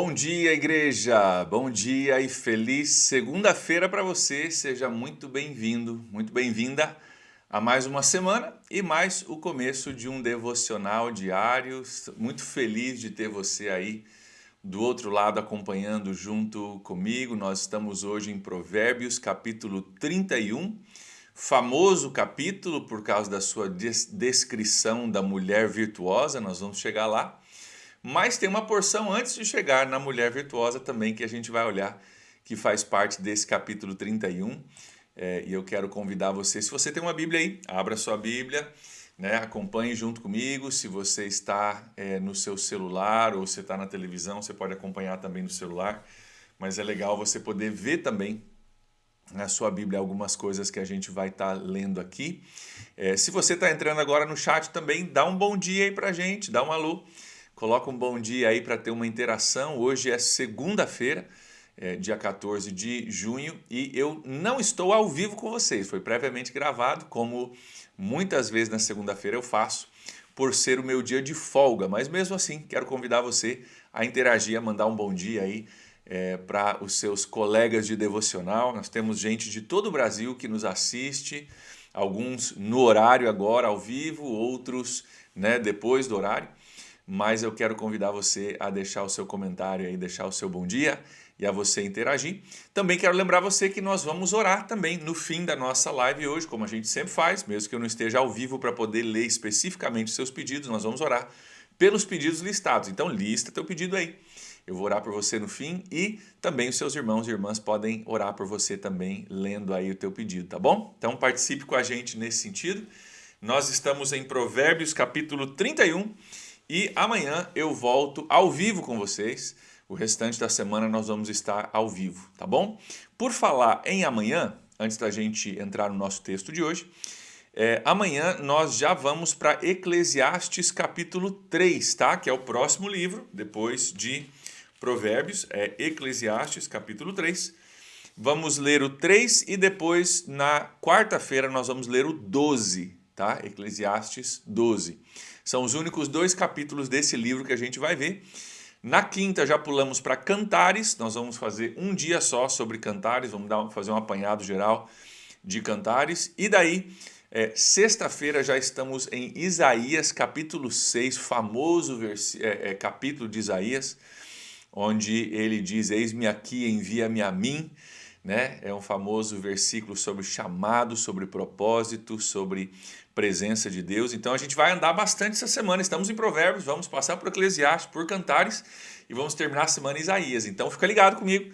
Bom dia, igreja! Bom dia e feliz segunda-feira para você. Seja muito bem-vindo, muito bem-vinda a mais uma semana e mais o começo de um devocional diário. Muito feliz de ter você aí do outro lado acompanhando junto comigo. Nós estamos hoje em Provérbios, capítulo 31, famoso capítulo por causa da sua descrição da mulher virtuosa. Nós vamos chegar lá. Mas tem uma porção antes de chegar na mulher virtuosa também que a gente vai olhar, que faz parte desse capítulo 31. E eu quero convidar você, se você tem uma Bíblia aí, abra sua Bíblia, né, acompanhe junto comigo. Se você está no seu celular ou você está na televisão, você pode acompanhar também no celular. Mas é legal você poder ver também na sua Bíblia algumas coisas que a gente vai estar lendo aqui. Se você está entrando agora no chat também, dá um bom dia aí pra gente, dá um alô. Coloca um bom dia aí para ter uma interação. Hoje é segunda-feira, dia 14 de junho, e eu não estou ao vivo com vocês. Foi previamente gravado, como muitas vezes na segunda-feira eu faço, por ser o meu dia de folga. Mas mesmo assim, quero convidar você a interagir, a mandar um bom dia aí para os seus colegas de devocional. Nós temos gente de todo o Brasil que nos assiste, alguns no horário agora, ao vivo, outros depois do horário. Mas eu quero convidar você a deixar o seu comentário aí, deixar o seu bom dia e a você interagir. Também quero lembrar você que nós vamos orar também no fim da nossa live hoje, como a gente sempre faz, mesmo que eu não esteja ao vivo para poder ler especificamente os seus pedidos, nós vamos orar pelos pedidos listados. Então lista teu pedido aí. Eu vou orar por você no fim e também os seus irmãos e irmãs podem orar por você também, lendo aí o teu pedido, tá bom? Então participe com a gente nesse sentido. Nós estamos em Provérbios capítulo 31. E amanhã eu volto ao vivo com vocês. O restante da semana nós vamos estar ao vivo, tá bom? Por falar em amanhã, antes da gente entrar no nosso texto de hoje, amanhã nós já vamos para Eclesiastes capítulo 3, tá? Que é o próximo livro, depois de Provérbios, Eclesiastes capítulo 3. Vamos ler o 3 e depois, na quarta-feira, nós vamos ler o 12, tá? Eclesiastes 12. São os únicos dois capítulos desse livro que a gente vai ver. Na quinta já pulamos para Cantares, nós vamos fazer um dia só sobre Cantares, vamos fazer um apanhado geral de Cantares. E daí, sexta-feira já estamos em Isaías capítulo 6, famoso capítulo de Isaías, onde ele diz, eis-me aqui, envia-me a mim. É um famoso versículo sobre chamado, sobre propósito, sobre presença de Deus. Então a gente vai andar bastante essa semana. Estamos em Provérbios, vamos passar por Eclesiastes, por Cantares e vamos terminar a semana em Isaías. Então fica ligado comigo.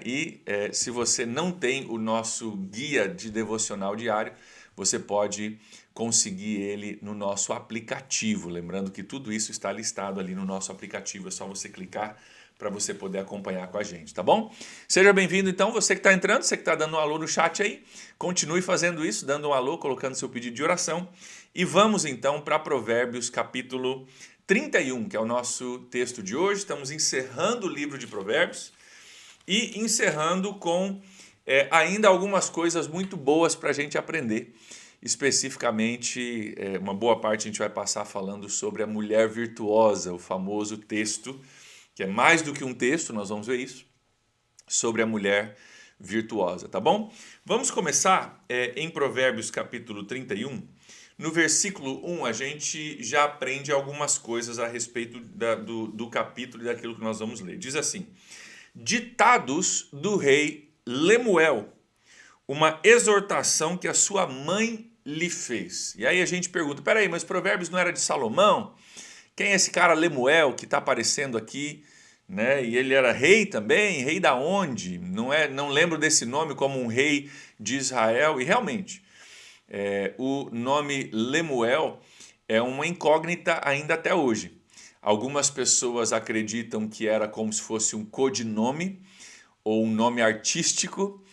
E se você não tem o nosso guia de devocional diário, você pode conseguir ele no nosso aplicativo. Lembrando que tudo isso está listado ali no nosso aplicativo, é só você clicar para você poder acompanhar com a gente, tá bom? Seja bem-vindo então, você que está entrando, você que está dando um alô no chat aí, continue fazendo isso, dando um alô, colocando seu pedido de oração. E vamos então para Provérbios capítulo 31, que é o nosso texto de hoje. Estamos encerrando o livro de Provérbios e encerrando com ainda algumas coisas muito boas para a gente aprender. Especificamente, uma boa parte a gente vai passar falando sobre a mulher virtuosa, o famoso texto, que é mais do que um texto, nós vamos ver isso, sobre a mulher virtuosa, tá bom? Vamos começar em Provérbios capítulo 31. No versículo 1, a gente já aprende algumas coisas a respeito do capítulo e daquilo que nós vamos ler. Diz assim, ditados do rei Lemuel, uma exortação que a sua mãe lhe fez. E aí a gente pergunta, peraí, mas Provérbios não era de Salomão? Quem é esse cara Lemuel que está aparecendo aqui? E ele era rei também? Rei da onde? Não lembro desse nome como um rei de Israel. E realmente, o nome Lemuel é uma incógnita ainda até hoje. Algumas pessoas acreditam que era como se fosse um codinome ou um nome artístico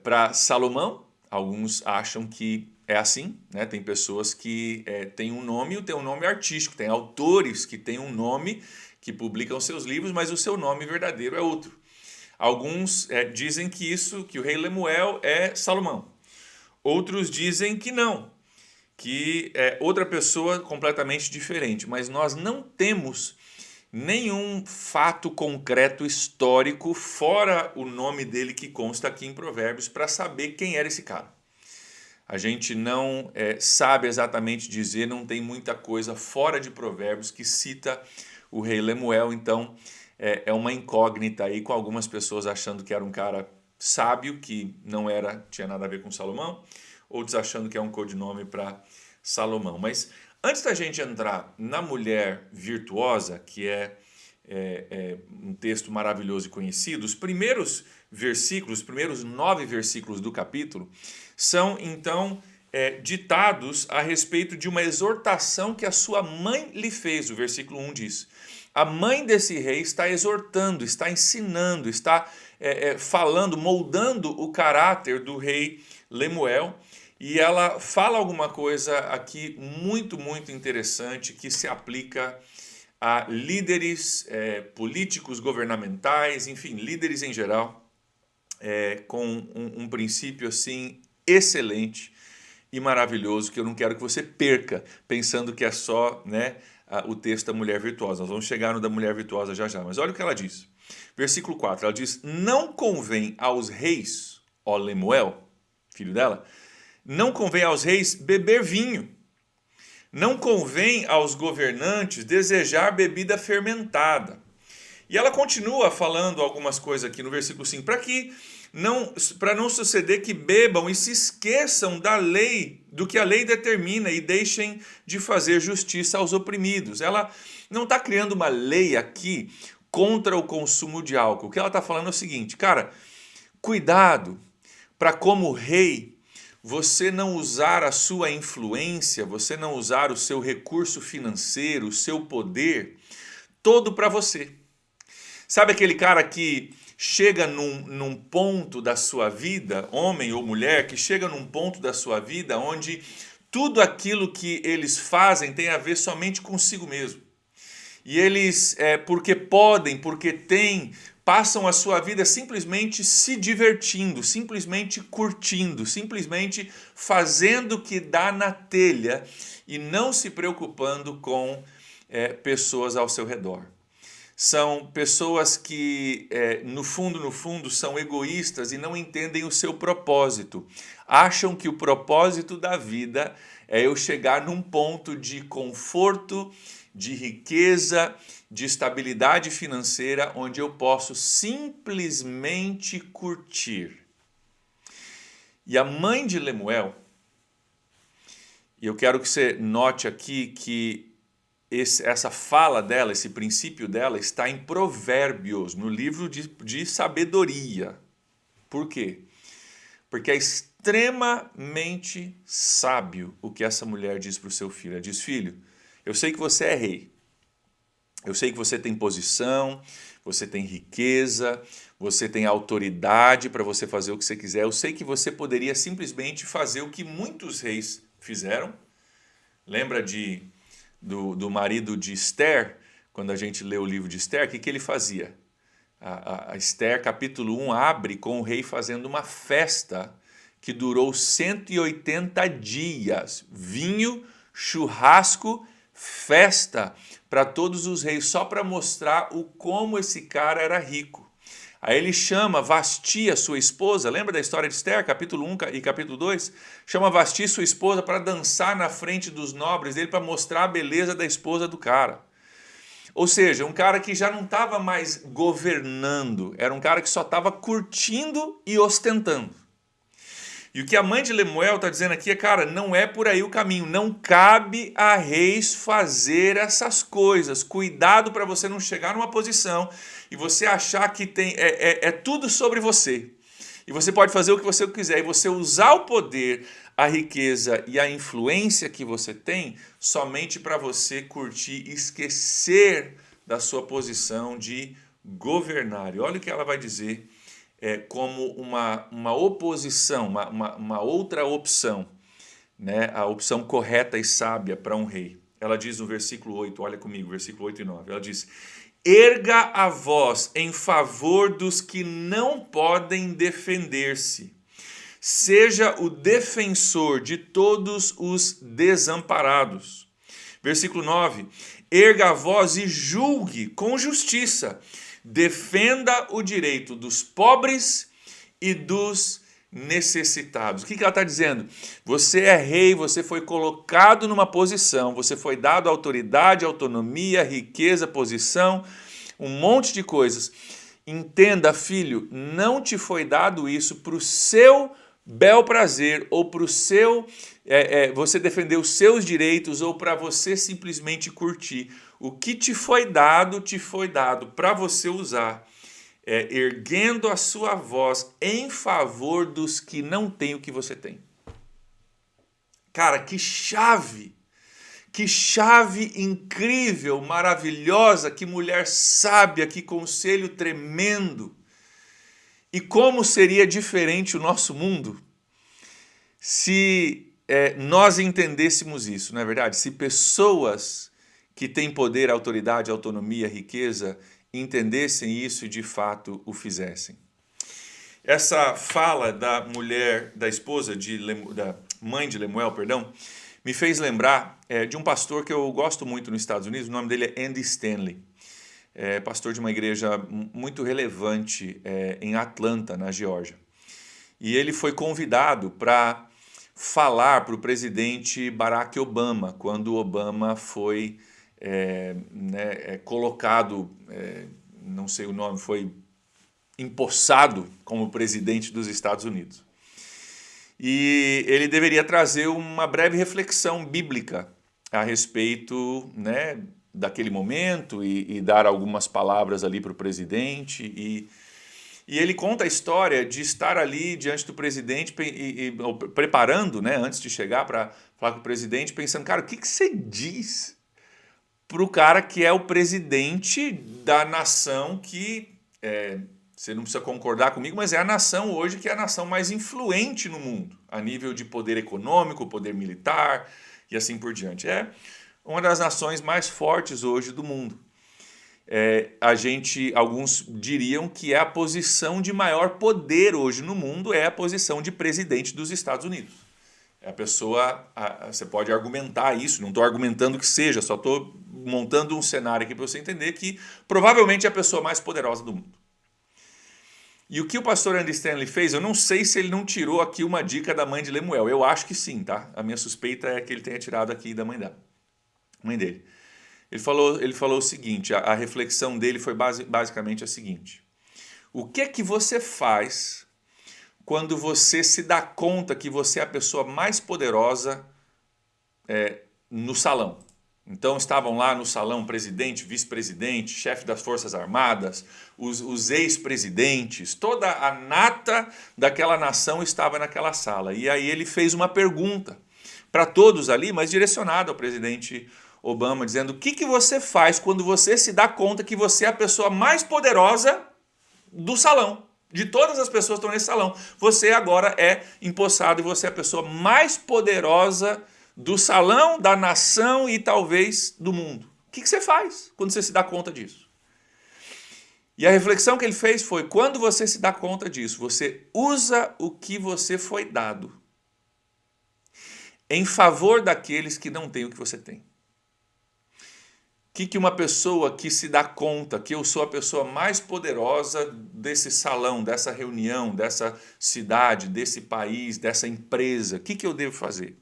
para Salomão. Alguns acham que é assim, Tem pessoas que têm um nome e têm um nome artístico, tem autores que têm um nome, que publicam seus livros, mas o seu nome verdadeiro é outro. Alguns dizem que o rei Lemuel é Salomão. Outros dizem que não, que é outra pessoa completamente diferente. Mas nós não temos nenhum fato concreto histórico fora o nome dele que consta aqui em Provérbios para saber quem era esse cara. A gente não sabe exatamente dizer, não tem muita coisa fora de Provérbios que cita o rei Lemuel, então é uma incógnita aí, com algumas pessoas achando que era um cara sábio, que não tinha nada a ver com Salomão, outros achando que é um codinome para Salomão. Mas antes da gente entrar na mulher virtuosa, que é um texto maravilhoso e conhecido, os primeiros versículos, os primeiros 9 versículos do capítulo, são então ditados a respeito de uma exortação que a sua mãe lhe fez. O versículo 1 diz: a mãe desse rei está exortando, está ensinando, está falando, moldando o caráter do rei Lemuel, e ela fala alguma coisa aqui muito, muito interessante que se aplica a líderes políticos, governamentais, enfim, líderes em geral, com um princípio assim excelente e maravilhoso que eu não quero que você perca, pensando que é só o texto da mulher virtuosa. Nós vamos chegar no da mulher virtuosa já já, mas olha o que ela diz. Versículo 4, ela diz: não convém aos reis, ó Lemuel, filho dela, não convém aos reis beber vinho, não convém aos governantes desejar bebida fermentada. E ela continua falando algumas coisas aqui no versículo 5, para não suceder que bebam e se esqueçam da lei, do que a lei determina, e deixem de fazer justiça aos oprimidos. Ela não está criando uma lei aqui contra o consumo de álcool. O que ela está falando é o seguinte: cara, cuidado para, como rei, você não usar a sua influência, você não usar o seu recurso financeiro, o seu poder, todo para você. Sabe aquele cara que chega num ponto da sua vida, homem ou mulher, que chega num ponto da sua vida onde tudo aquilo que eles fazem tem a ver somente consigo mesmo. E eles, porque podem, porque têm, passam a sua vida simplesmente se divertindo, simplesmente curtindo, simplesmente fazendo o que dá na telha e não se preocupando com pessoas ao seu redor. São pessoas que, no fundo, são egoístas e não entendem o seu propósito. Acham que o propósito da vida é eu chegar num ponto de conforto, de riqueza, de estabilidade financeira, onde eu posso simplesmente curtir. E a mãe de Lemuel, e eu quero que você note aqui que essa fala dela, esse princípio dela, está em Provérbios, no livro de sabedoria. Por quê? Porque é extremamente sábio o que essa mulher diz para o seu filho. Ela diz: filho, eu sei que você é rei, eu sei que você tem posição, você tem riqueza, você tem autoridade para você fazer o que você quiser. Eu sei que você poderia simplesmente fazer o que muitos reis fizeram. Lembra do marido de Esther, quando a gente lê o livro de Esther, o que ele fazia? A Esther, capítulo 1, abre com o rei fazendo uma festa que durou 180 dias. Vinho, churrasco, festa para todos os reis, só para mostrar como esse cara era rico. Aí ele chama Vasti, a sua esposa, lembra da história de Esther, capítulo 1 e capítulo 2? Chama Vasti, sua esposa, para dançar na frente dos nobres dele, para mostrar a beleza da esposa do cara. Ou seja, um cara que já não estava mais governando, era um cara que só estava curtindo e ostentando. E o que a mãe de Lemuel está dizendo aqui é, cara, não é por aí o caminho, não cabe a reis fazer essas coisas. Cuidado para você não chegar numa posição e você achar que é tudo sobre você. E você pode fazer o que você quiser, e você usar o poder, a riqueza e a influência que você tem somente para você curtir e esquecer da sua posição de governar. E olha o que ela vai dizer como uma oposição, uma outra opção, né? A opção correta e sábia para um rei. Ela diz no versículo 8, olha comigo, versículo 8 e 9, ela diz: erga a voz em favor dos que não podem defender-se. Seja o defensor de todos os desamparados. Versículo 9: erga a voz e julgue com justiça, defenda o direito dos pobres e dos necessitados. O que ela está dizendo? Você é rei, você foi colocado numa posição, você foi dado autoridade, autonomia, riqueza, posição, um monte de coisas. Entenda, filho, não te foi dado isso para o seu bel prazer ou para o seu você defender os seus direitos ou para você simplesmente curtir. O que te foi dado para você usar, erguendo a sua voz em favor dos que não têm o que você tem. Cara, que chave! Que chave incrível, maravilhosa, que mulher sábia, que conselho tremendo. E como seria diferente o nosso mundo se nós entendêssemos isso, não é verdade? Se pessoas que têm poder, autoridade, autonomia, riqueza, entendessem isso e de fato o fizessem. Essa fala da mulher, da esposa, da mãe de Lemuel, perdão, me fez lembrar de um pastor que eu gosto muito nos Estados Unidos, o nome dele é Andy Stanley. Pastor de uma igreja muito relevante em Atlanta, na Geórgia. E ele foi convidado para falar para o presidente Barack Obama, quando o Obama foi colocado, não sei o nome, foi empossado como presidente dos Estados Unidos. E ele deveria trazer uma breve reflexão bíblica a respeito daquele momento e dar algumas palavras ali para o presidente. E ele conta a história de estar ali diante do presidente preparando, antes de chegar para falar com o presidente, pensando, cara, o que você diz para o cara que é o presidente da nação que... Você não precisa concordar comigo, mas é a nação hoje que é a nação mais influente no mundo, a nível de poder econômico, poder militar e assim por diante. É uma das nações mais fortes hoje do mundo. Alguns diriam que é a posição de maior poder hoje no mundo, é a posição de presidente dos Estados Unidos. Você pode argumentar isso, não estou argumentando que seja, só estou montando um cenário aqui para você entender que provavelmente é a pessoa mais poderosa do mundo. E o que o pastor Andy Stanley fez, eu não sei se ele não tirou aqui uma dica da mãe de Lemuel. Eu acho que sim, tá? A minha suspeita é que ele tenha tirado aqui da mãe dele. Ele falou o seguinte, a reflexão dele foi basicamente a seguinte. O que é que você faz quando você se dá conta que você é a pessoa mais poderosa no salão? Então estavam lá no salão presidente, vice-presidente, chefe das Forças Armadas, os ex-presidentes, toda a nata daquela nação estava naquela sala. E aí ele fez uma pergunta para todos ali, mas direcionada ao presidente Obama, dizendo: o que você faz quando você se dá conta que você é a pessoa mais poderosa do salão? De todas as pessoas que estão nesse salão, você agora é empossado e você é a pessoa mais poderosa do salão, da nação e talvez do mundo. O que você faz quando você se dá conta disso? E a reflexão que ele fez foi, quando você se dá conta disso, você usa o que você foi dado em favor daqueles que não têm o que você tem. O que uma pessoa que se dá conta que eu sou a pessoa mais poderosa desse salão, dessa reunião, dessa cidade, desse país, dessa empresa, o que eu devo fazer?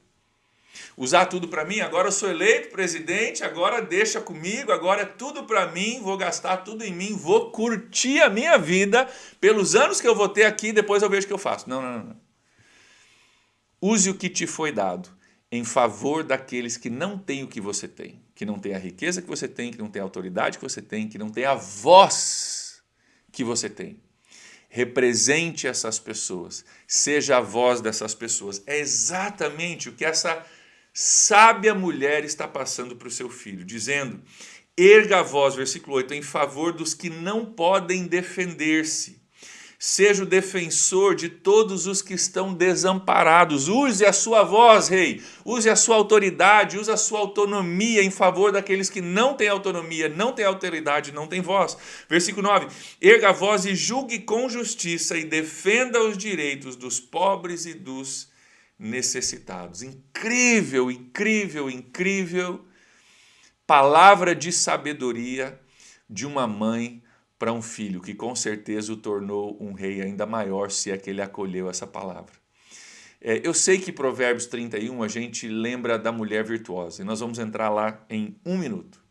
Usar tudo para mim? Agora eu sou eleito presidente, agora deixa comigo, agora é tudo para mim, vou gastar tudo em mim, vou curtir a minha vida pelos anos que eu vou ter aqui, depois eu vejo o que eu faço. Não. Use o que te foi dado em favor daqueles que não têm o que você tem, que não têm a riqueza que você tem, que não têm a autoridade que você tem, que não têm a voz que você tem. Represente essas pessoas, seja a voz dessas pessoas. É exatamente o que essa sábia mulher está passando para o seu filho, dizendo: erga a voz, versículo 8, em favor dos que não podem defender-se. Seja o defensor de todos os que estão desamparados. Use a sua voz, rei. Use a sua autoridade, use a sua autonomia em favor daqueles que não têm autonomia, não têm autoridade, não têm voz. Versículo 9. Erga a voz e julgue com justiça e defenda os direitos dos pobres e dos necessitados. Incrível, incrível, incrível palavra de sabedoria de uma mãe para um filho, que com certeza o tornou um rei ainda maior, se é que ele acolheu essa palavra. Eu sei que Provérbios 31 a gente lembra da mulher virtuosa, e nós vamos entrar lá em 1 minuto.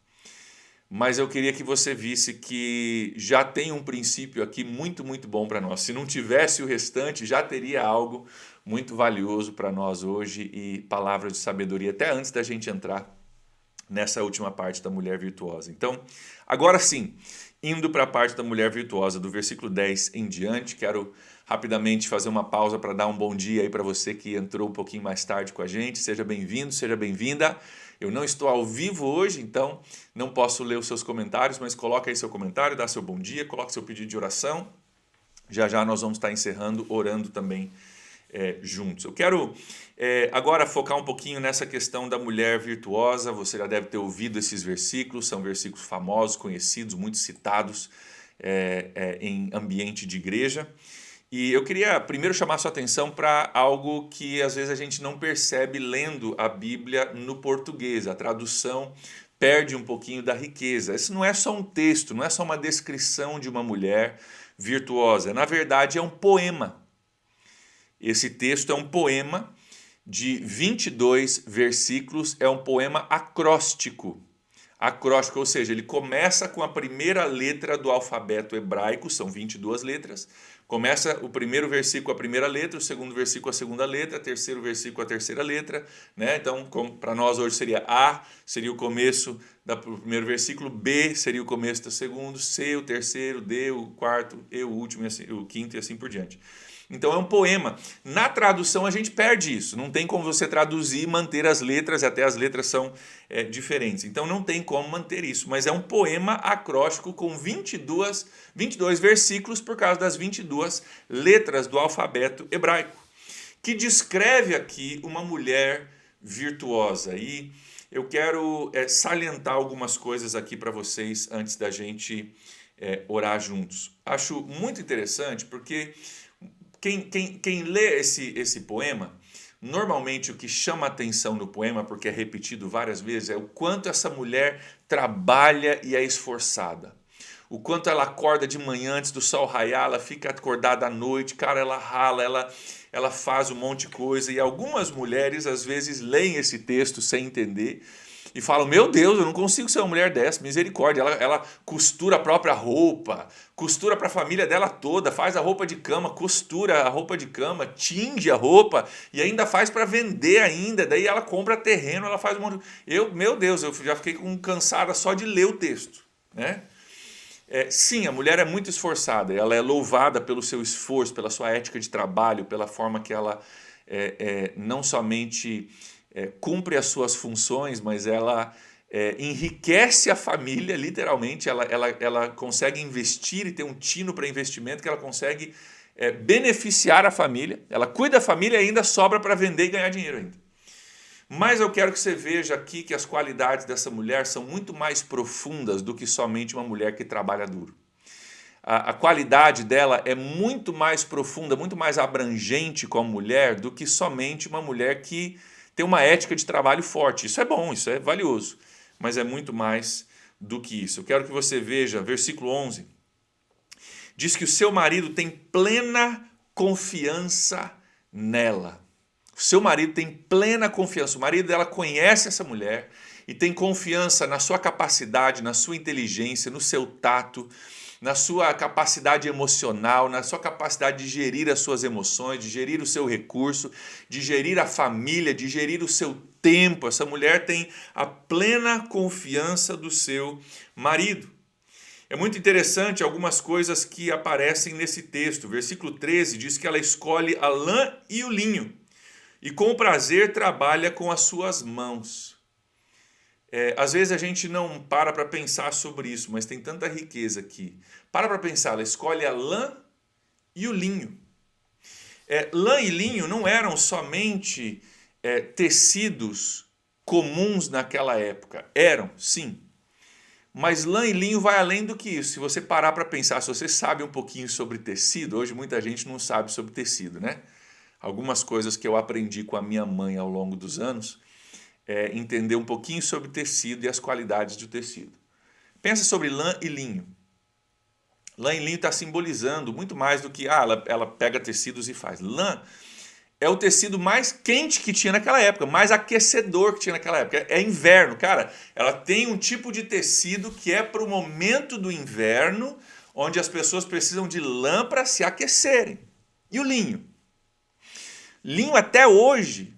Mas eu queria que você visse que já tem um princípio aqui muito, muito bom para nós. Se não tivesse o restante, já teria algo muito valioso para nós hoje e palavras de sabedoria, até antes da gente entrar nessa última parte da mulher virtuosa. Então, agora sim, indo para a parte da mulher virtuosa, do versículo 10 em diante, quero rapidamente fazer uma pausa para dar um bom dia aí para você que entrou um pouquinho mais tarde com a gente. Seja bem-vindo, seja bem-vinda. Eu não estou ao vivo hoje, então não posso ler os seus comentários, mas coloca aí seu comentário, dá seu bom dia, coloca seu pedido de oração. Já já nós vamos estar encerrando, orando também juntos. Eu quero agora focar um pouquinho nessa questão da mulher virtuosa. Você já deve ter ouvido esses versículos, são versículos famosos, conhecidos, muito citados em ambiente de igreja. E eu queria primeiro chamar sua atenção para algo que às vezes a gente não percebe lendo a Bíblia no português. A tradução perde um pouquinho da riqueza. Isso não é só um texto, não é só uma descrição de uma mulher virtuosa. Na verdade, é um poema. Esse texto é um poema de 22 versículos, é um poema acróstico. Acróstico, ou seja, ele começa com a primeira letra do alfabeto hebraico, são 22 letras. Começa o primeiro versículo a primeira letra, o segundo versículo a segunda letra, o terceiro versículo a terceira letra, né? Então, para nós hoje seria A, seria o começo do primeiro versículo, B seria o começo do segundo, C o terceiro, D o quarto, E o último, o quinto e assim por diante. Então é um poema. Na tradução a gente perde isso. Não tem como você traduzir e manter as letras, até as letras são diferentes. Então não tem como manter isso. Mas é um poema acróstico com 22 versículos por causa das 22 letras do alfabeto hebraico, que descreve aqui uma mulher virtuosa. E eu quero salientar algumas coisas aqui para vocês antes da gente orar juntos. Acho muito interessante porque quem lê esse poema, normalmente o que chama atenção no poema, porque é repetido várias vezes, é o quanto essa mulher trabalha e é esforçada. O quanto ela acorda de manhã antes do sol raiar, ela fica acordada à noite, cara, ela rala, ela faz um monte de coisa. E algumas mulheres às vezes leem esse texto sem entender e falam, meu Deus, eu não consigo ser uma mulher dessa, misericórdia. Ela costura a própria roupa, costura para a família dela toda, faz a roupa de cama, costura a roupa de cama, tinge a roupa e ainda faz para vender ainda. Daí ela compra terreno, ela faz um monte de... Meu Deus, eu já fiquei cansada só de ler o texto, né? Sim, a mulher é muito esforçada, ela é louvada pelo seu esforço, pela sua ética de trabalho, pela forma que ela não somente cumpre as suas funções, mas ela enriquece a família, literalmente, ela consegue investir e ter um tino para investimento que ela consegue beneficiar a família, ela cuida da família e ainda sobra para vender e ganhar dinheiro ainda. Mas eu quero que você veja aqui que as qualidades dessa mulher são muito mais profundas do que somente uma mulher que trabalha duro. A qualidade dela é muito mais profunda, muito mais abrangente como mulher do que somente uma mulher que tem uma ética de trabalho forte. Isso é bom, isso é valioso, mas é muito mais do que isso. Eu quero que você veja, versículo 11, diz que o seu marido tem plena confiança nela. O seu marido tem plena confiança, o marido dela conhece essa mulher e tem confiança na sua capacidade, na sua inteligência, no seu tato, na sua capacidade emocional, na sua capacidade de gerir as suas emoções, de gerir o seu recurso, de gerir a família, de gerir o seu tempo. Essa mulher tem a plena confiança do seu marido. É muito interessante algumas coisas que aparecem nesse texto. Versículo 13 diz que ela escolhe a lã e o linho e com prazer trabalha com as suas mãos. Às vezes a gente não para pensar sobre isso, mas tem tanta riqueza aqui. Para pensar, ela escolhe a lã e o linho. Lã e linho não eram somente tecidos comuns naquela época. Eram, sim. Mas lã e linho vai além do que isso. Se você parar para pensar, se você sabe um pouquinho sobre tecido, hoje muita gente não sabe sobre tecido, né? Algumas coisas que eu aprendi com a minha mãe ao longo dos anos, entender um pouquinho sobre tecido e as qualidades do tecido. Pensa sobre lã e linho. Lã e linho está simbolizando muito mais do que ela pega tecidos e faz. Lã é o tecido mais quente que tinha naquela época, mais aquecedor que tinha naquela época. É inverno, cara. Ela tem um tipo de tecido que é para o momento do inverno, onde as pessoas precisam de lã para se aquecerem. E o linho? Linho até hoje,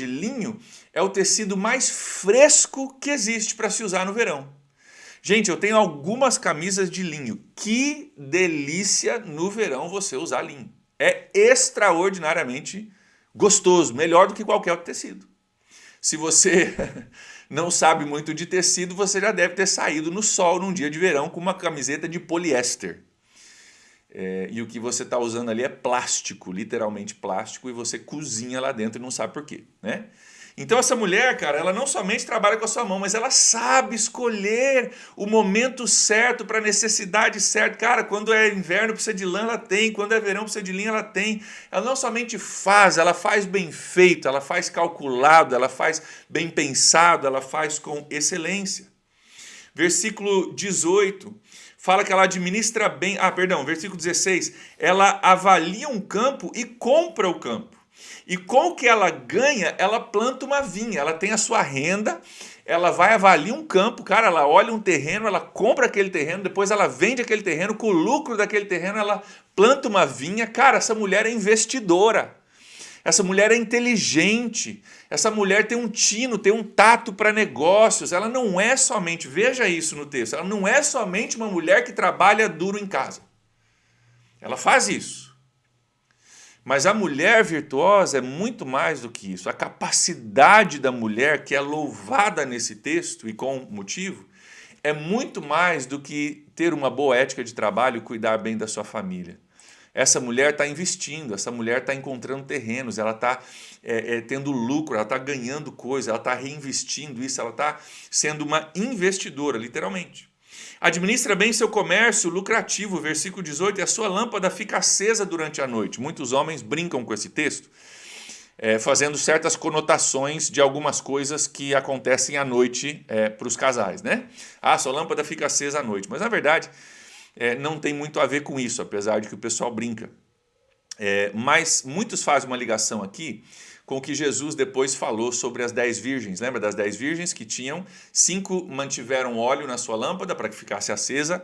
linho é o tecido mais fresco que existe para se usar no verão. Gente, eu tenho algumas camisas de linho. Que delícia no verão você usar linho. É extraordinariamente gostoso, melhor do que qualquer outro tecido. Se você não sabe muito de tecido, você já deve ter saído no sol num dia de verão com uma camiseta de poliéster. E o que você está usando ali é plástico, literalmente plástico, e você cozinha lá dentro e não sabe por quê, né? Então essa mulher, cara, ela não somente trabalha com a sua mão, mas ela sabe escolher o momento certo para a necessidade certa. Cara, quando é inverno precisa de lã, ela tem. Quando é verão precisa de linho, ela tem. Ela não somente faz, ela faz bem feito, ela faz calculado, ela faz bem pensado, ela faz com excelência. Versículo 18 fala que ela administra bem. Versículo 16. Ela avalia um campo e compra o campo. E com o que ela ganha, ela planta uma vinha. Ela tem a sua renda, ela vai avaliar um campo, cara, ela olha um terreno, ela compra aquele terreno, depois ela vende aquele terreno, com o lucro daquele terreno ela planta uma vinha. Cara, essa mulher é investidora. Essa mulher é inteligente, essa mulher tem um tino, tem um tato para negócios. Ela não é somente, veja isso no texto, ela não é somente uma mulher que trabalha duro em casa. Ela faz isso. Mas a mulher virtuosa é muito mais do que isso. A capacidade da mulher, que é louvada nesse texto e com motivo, é muito mais do que ter uma boa ética de trabalho e cuidar bem da sua família. Essa mulher está investindo, essa mulher está encontrando terrenos, ela está tendo lucro, ela está ganhando coisa, ela está reinvestindo isso, ela está sendo uma investidora, literalmente. Administra bem seu comércio lucrativo, versículo 18, e a sua lâmpada fica acesa durante a noite. Muitos homens brincam com esse texto, fazendo certas conotações de algumas coisas que acontecem à noite para os casais, né? Sua lâmpada fica acesa à noite. Mas, na verdade, não tem muito a ver com isso, apesar de que o pessoal brinca. Mas muitos fazem uma ligação aqui com o que Jesus depois falou sobre as 10 virgens. Lembra das 10 virgens que tinham? 5 mantiveram óleo na sua lâmpada para que ficasse acesa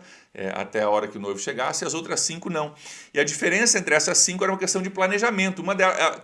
até a hora que o noivo chegasse, e as outras 5 não. E a diferença entre essas 5 era uma questão de planejamento.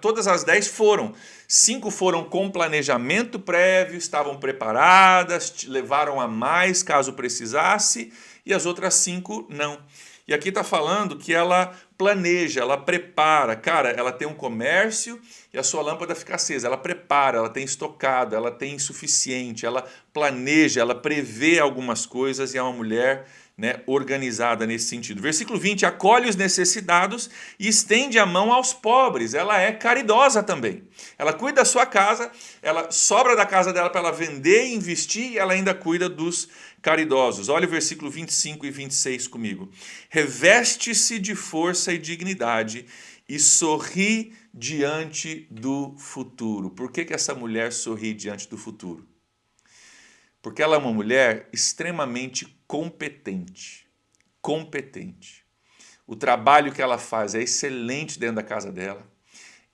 Todas as 10 foram. 5 foram com planejamento prévio, estavam preparadas, levaram a mais caso precisasse, e as outras 5 não. E aqui está falando que ela planeja, ela prepara. Cara, ela tem um comércio e a sua lâmpada fica acesa. Ela prepara, ela tem estocado, ela tem suficiente, ela planeja, ela prevê algumas coisas e é uma mulher, né, organizada nesse sentido. Versículo 20, acolhe os necessitados e estende a mão aos pobres. Ela é caridosa também. Ela cuida da sua casa, ela sobra da casa dela para ela vender e investir, e ela ainda cuida dos caridosos. Olha o versículo 25 e 26 comigo. Reveste-se de força e dignidade e sorri diante do futuro. Por que essa mulher sorri diante do futuro? Porque ela é uma mulher extremamente competente. Competente. O trabalho que ela faz é excelente dentro da casa dela.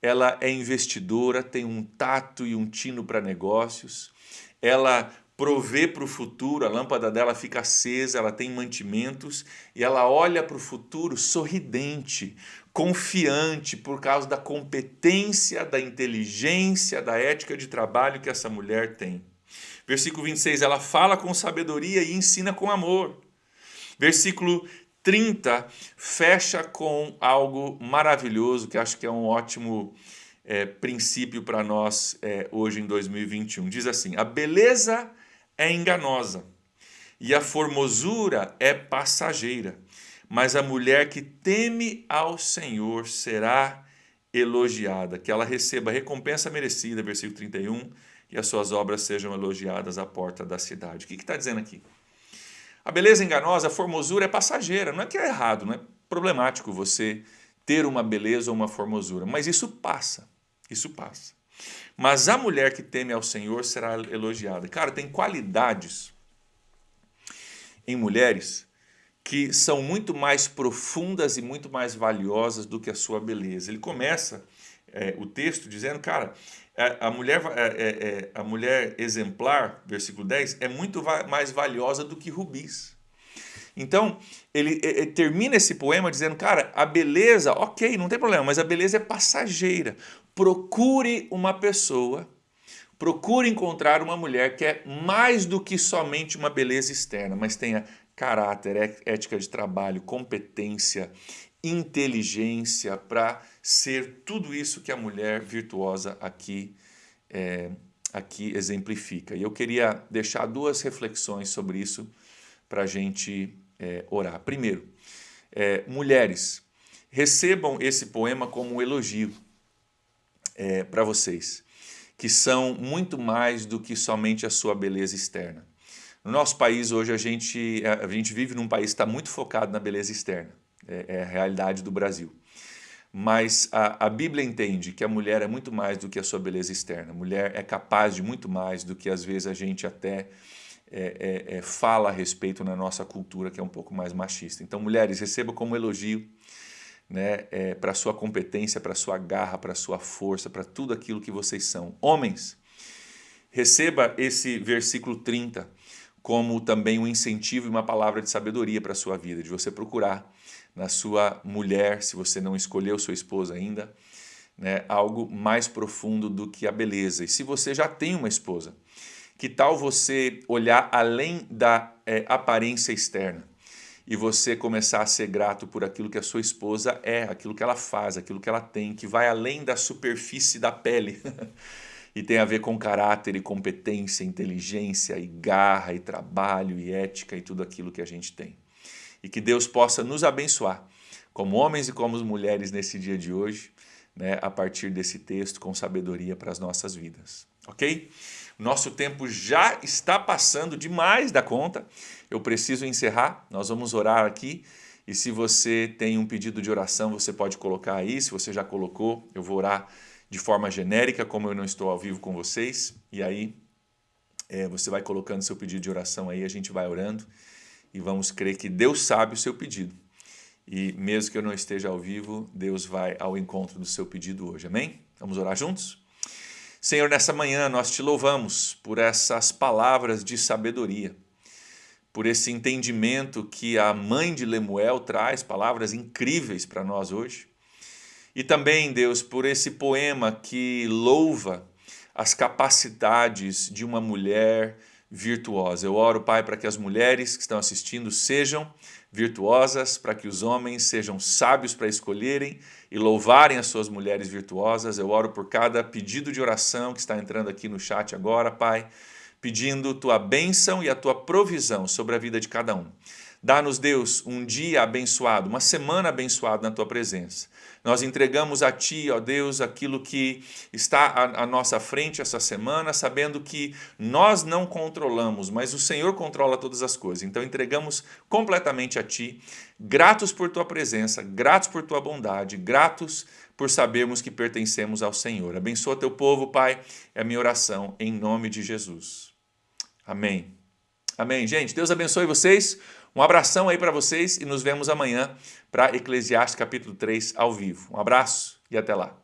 Ela é investidora, tem um tato e um tino para negócios. Ela provê para o futuro, a lâmpada dela fica acesa, ela tem mantimentos e ela olha para o futuro sorridente, confiante por causa da competência, da inteligência, da ética de trabalho que essa mulher tem. Versículo 26, ela fala com sabedoria e ensina com amor. Versículo 30 fecha com algo maravilhoso, que acho que é um ótimo princípio para nós hoje em 2021. Diz assim, a beleza é enganosa e a formosura é passageira, mas a mulher que teme ao Senhor será elogiada, que ela receba a recompensa merecida, versículo 31, e as suas obras sejam elogiadas à porta da cidade. O que está dizendo aqui? A beleza enganosa, a formosura é passageira. Não é que é errado, não é problemático você ter uma beleza ou uma formosura, mas isso passa. Isso passa. mas a mulher que teme ao Senhor será elogiada. Cara, tem qualidades em mulheres que são muito mais profundas e muito mais valiosas do que a sua beleza. Ele começa o texto dizendo, cara, a mulher exemplar, versículo 10, é muito mais valiosa do que rubis. Então, ele termina esse poema dizendo, cara, a beleza, ok, não tem problema, mas a beleza é passageira. Procure uma pessoa, procure encontrar uma mulher que é mais do que somente uma beleza externa, mas tenha caráter, ética de trabalho, competência, inteligência para ser tudo isso que a mulher virtuosa aqui exemplifica. E eu queria deixar duas reflexões sobre isso para a gente orar. Primeiro, mulheres, recebam esse poema como um elogio para vocês, que são muito mais do que somente a sua beleza externa. No nosso país hoje a gente vive num país que está muito focado na beleza externa, é a realidade do Brasil. Mas a Bíblia entende que a mulher é muito mais do que a sua beleza externa. A mulher é capaz de muito mais do que às vezes a gente até fala a respeito na nossa cultura, que é um pouco mais machista. Então, mulheres, receba como elogio, né, para a sua competência, para a sua garra, para a sua força, para tudo aquilo que vocês são. Homens, receba esse versículo 30 como também um incentivo e uma palavra de sabedoria para a sua vida, de você procurar na sua mulher, se você não escolheu sua esposa ainda, né, algo mais profundo do que a beleza. E se você já tem uma esposa, que tal você olhar além da aparência externa e você começar a ser grato por aquilo que a sua esposa é, aquilo que ela faz, aquilo que ela tem, que vai além da superfície da pele e tem a ver com caráter e competência, inteligência e garra e trabalho e ética e tudo aquilo que a gente tem. E que Deus possa nos abençoar como homens e como mulheres nesse dia de hoje, né, a partir desse texto com sabedoria para as nossas vidas. Ok? Nosso tempo já está passando demais da conta. Eu preciso encerrar. Nós vamos orar aqui. E se você tem um pedido de oração, você pode colocar aí. Se você já colocou, eu vou orar de forma genérica, como eu não estou ao vivo com vocês. E aí você vai colocando seu pedido de oração aí, a gente vai orando. E vamos crer que Deus sabe o seu pedido. E mesmo que eu não esteja ao vivo, Deus vai ao encontro do seu pedido hoje. Amém? Vamos orar juntos? Senhor, nessa manhã nós te louvamos por essas palavras de sabedoria, por esse entendimento que a mãe de Lemuel traz, palavras incríveis para nós hoje. E também, Deus, por esse poema que louva as capacidades de uma mulher virtuosa. Eu oro, Pai, para que as mulheres que estão assistindo sejam virtuosas, para que os homens sejam sábios para escolherem e louvarem as suas mulheres virtuosas. Eu oro por cada pedido de oração que está entrando aqui no chat agora, Pai, pedindo tua bênção e a tua provisão sobre a vida de cada um. Dá-nos, Deus, um dia abençoado, uma semana abençoada na tua presença. Nós entregamos a ti, ó Deus, aquilo que está à nossa frente essa semana, sabendo que nós não controlamos, mas o Senhor controla todas as coisas. Então entregamos completamente a ti, gratos por tua presença, gratos por tua bondade, gratos por sabermos que pertencemos ao Senhor. Abençoa teu povo, Pai, é a minha oração, em nome de Jesus. Amém. Amém, gente. Deus abençoe vocês. Um abração aí para vocês e nos vemos amanhã para Eclesiastes capítulo 3 ao vivo. Um abraço e até lá.